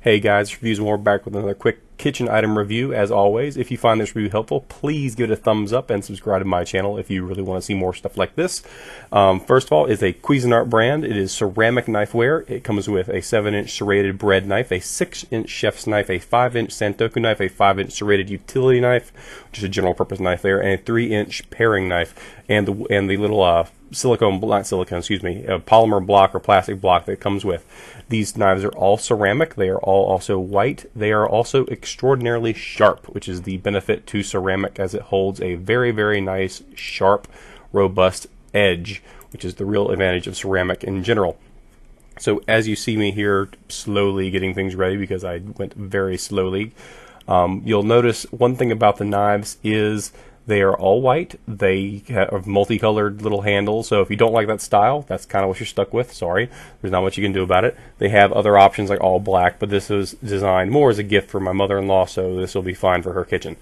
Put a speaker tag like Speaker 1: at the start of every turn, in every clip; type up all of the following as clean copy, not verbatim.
Speaker 1: Hey guys, Reviews More back with another quick kitchen item review. As always, if you find this review helpful, please give it a thumbs up and subscribe to my channel if you really want to see more stuff like this. First of all, is a Cuisinart brand. It is ceramic knifeware. It comes with a 7-inch serrated bread knife, a 6-inch chef's knife, a 5-inch santoku knife, a 5-inch serrated utility knife, which is a general purpose knife there, and a 3-inch paring knife, and the little polymer block or plastic block that it comes with. These knives are all ceramic. They are all also white. They are also extraordinarily sharp, which is the benefit to ceramic, as it holds a very, very nice, sharp, robust edge, which is the real advantage of ceramic in general. So as you see me here slowly getting things ready, because I went very slowly, you'll notice one thing about the knives is they are all white. They have multicolored little handles, so if you don't like that style, that's kind of what you're stuck with. Sorry, there's not much you can do about it. They have other options like all black, but this was designed more as a gift for my mother-in-law, so this will be fine for her kitchen.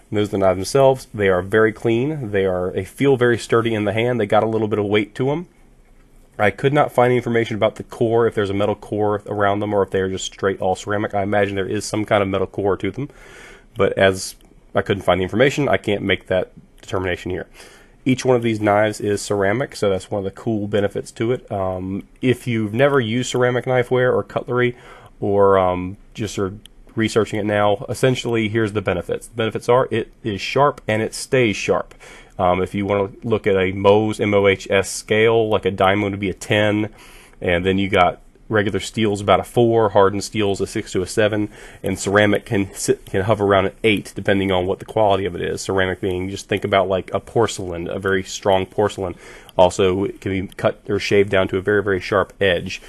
Speaker 1: And those are the knives themselves. They are very clean. They feel very sturdy in the hand. They got a little bit of weight to them. I could not find any information about the core, if there's a metal core around them or if they're just straight all ceramic. I imagine there is some kind of metal core to them, but as I couldn't find the information, I can't make that determination here. Each one of these knives is ceramic, so that's one of the cool benefits to it. If you've never used ceramic knifeware or cutlery, or just are researching it now, essentially here's the benefits. The benefits are it is sharp and it stays sharp. If you want to look at a Mohs, M-O-H-S scale, like a diamond would be a 10, and then you got regular steel's about a 4, hardened steel's a 6 to a 7, and ceramic can hover around an 8 depending on what the quality of it is. Ceramic being, just think about like a porcelain, a very strong porcelain. Also, it can be cut or shaved down to a very, very sharp edge.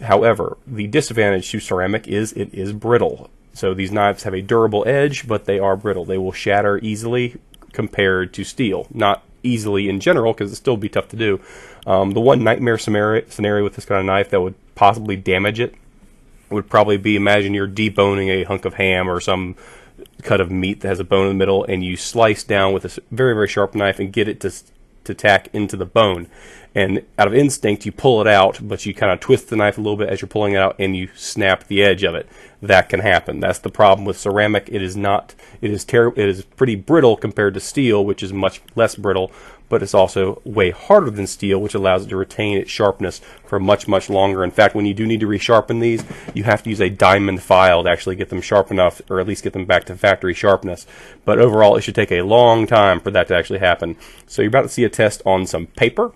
Speaker 1: However, the disadvantage to ceramic is it is brittle. So these knives have a durable edge, but they are brittle. They will shatter easily compared to steel. Not easily in general, because it'd still be tough to do. The one nightmare scenario with this kind of knife that would possibly damage it would probably be, imagine you're deboning a hunk of ham or some cut of meat that has a bone in the middle, and you slice down with a very, very sharp knife and get it to tack into the bone. And out of instinct, you pull it out, but you kind of twist the knife a little bit as you're pulling it out, and you snap the edge of it. That can happen. That's the problem with ceramic. It is pretty brittle compared to steel, which is much less brittle, but it's also way harder than steel, which allows it to retain its sharpness for much, much longer. In fact, when you do need to resharpen these, you have to use a diamond file to actually get them sharp enough, or at least get them back to factory sharpness. But overall, it should take a long time for that to actually happen. So you're about to see a test on some paper.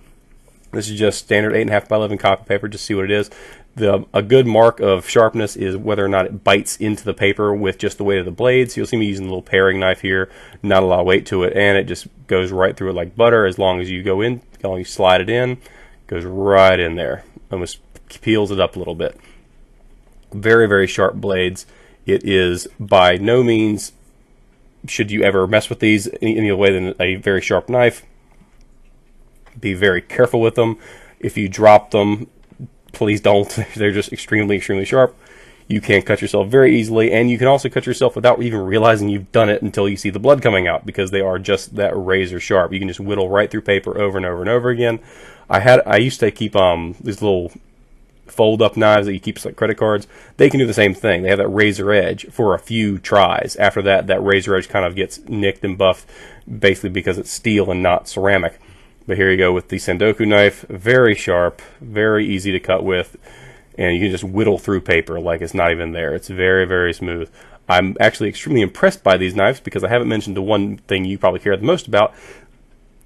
Speaker 1: This is just standard 8.5 by 11 copy paper, just see what it is. A good mark of sharpness is whether or not it bites into the paper with just the weight of the blades. You'll see me using a little paring knife here, not a lot of weight to it, and it just goes right through it like butter. As long as you go in, as long as you slide it in, it goes right in there. Almost peels it up a little bit. Very, very sharp blades. It is by no means, should you ever mess with these any other way than a very sharp knife, be very careful with them. If you drop them, please don't. They're just extremely, extremely sharp. You can cut yourself very easily, and you can also cut yourself without even realizing you've done it until you see the blood coming out, because they are just that razor sharp. You can just whittle right through paper over and over and over again. I used to keep these little fold-up knives that you keep as like credit cards. They can do the same thing. They have that razor edge for a few tries. After that, that razor edge kind of gets nicked and buffed, basically because it's steel and not ceramic. But here you go with the santoku knife, very sharp, very easy to cut with, and you can just whittle through paper like it's not even there. It's very, very smooth. I'm actually extremely impressed by these knives, because I haven't mentioned the one thing you probably care the most about,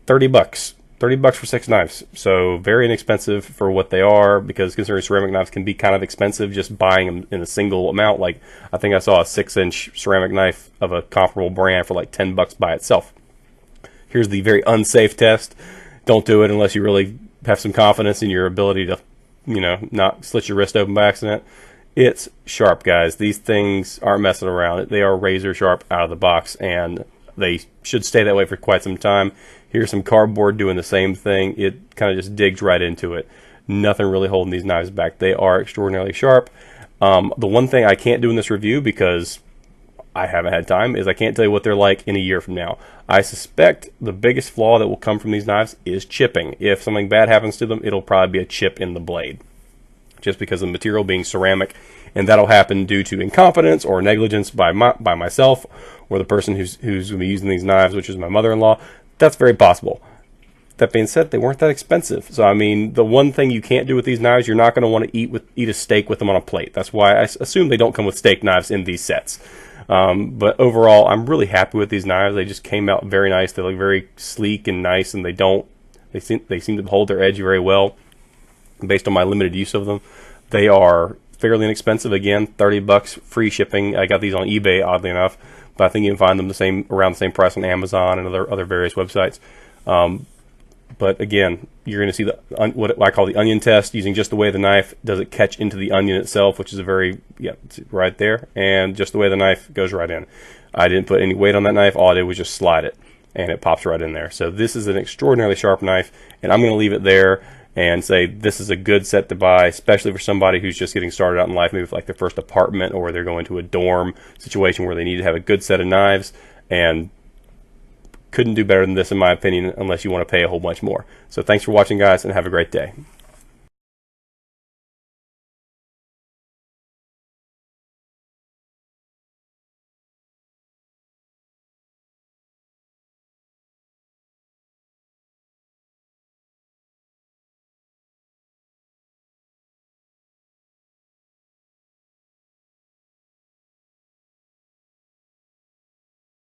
Speaker 1: 30 bucks. 30 bucks for 6 knives. So very inexpensive for what they are, because considering ceramic knives can be kind of expensive just buying them in a single amount. Like, I think I saw a 6-inch ceramic knife of a comparable brand for like 10 bucks by itself. Here's the very unsafe test. Don't do it unless you really have some confidence in your ability to, not slit your wrist open by accident. It's sharp, guys. These things aren't messing around. They are razor sharp out of the box, and they should stay that way for quite some time. Here's some cardboard doing the same thing. It kind of just digs right into it. Nothing really holding these knives back. They are extraordinarily sharp. The one thing I can't do in this review, because I haven't had time, is I can't tell you what they're like in a year from now. I suspect the biggest flaw that will come from these knives is chipping. If something bad happens to them, it'll probably be a chip in the blade. Just because of the material being ceramic, and that'll happen due to incompetence or negligence by myself or the person who's going to be using these knives, which is my mother-in-law. That's very possible. That being said, they weren't that expensive. So, I mean, the one thing you can't do with these knives, you're not going to want to eat a steak with them on a plate. That's why I assume they don't come with steak knives in these sets. But overall, I'm really happy with these knives. They just came out very nice. They look very sleek and nice, and they seem to hold their edge very well based on my limited use of them. They are fairly inexpensive. Again, $30 free shipping. I got these on eBay, oddly enough, but I think you can find them around the same price on Amazon and other various websites. But again, you're going to see what I call the onion test, using just the way the knife does it catch into the onion itself, which is it's right there, and just the way the knife goes right in. I didn't put any weight on that knife. All I did was just slide it, and it pops right in there. So this is an extraordinarily sharp knife, and I'm going to leave it there and say this is a good set to buy, especially for somebody who's just getting started out in life, maybe for like their first apartment, or they're going to a dorm situation where they need to have a good set of knives, and couldn't do better than this, in my opinion, unless you want to pay a whole bunch more. So thanks for watching, guys, and have a great day.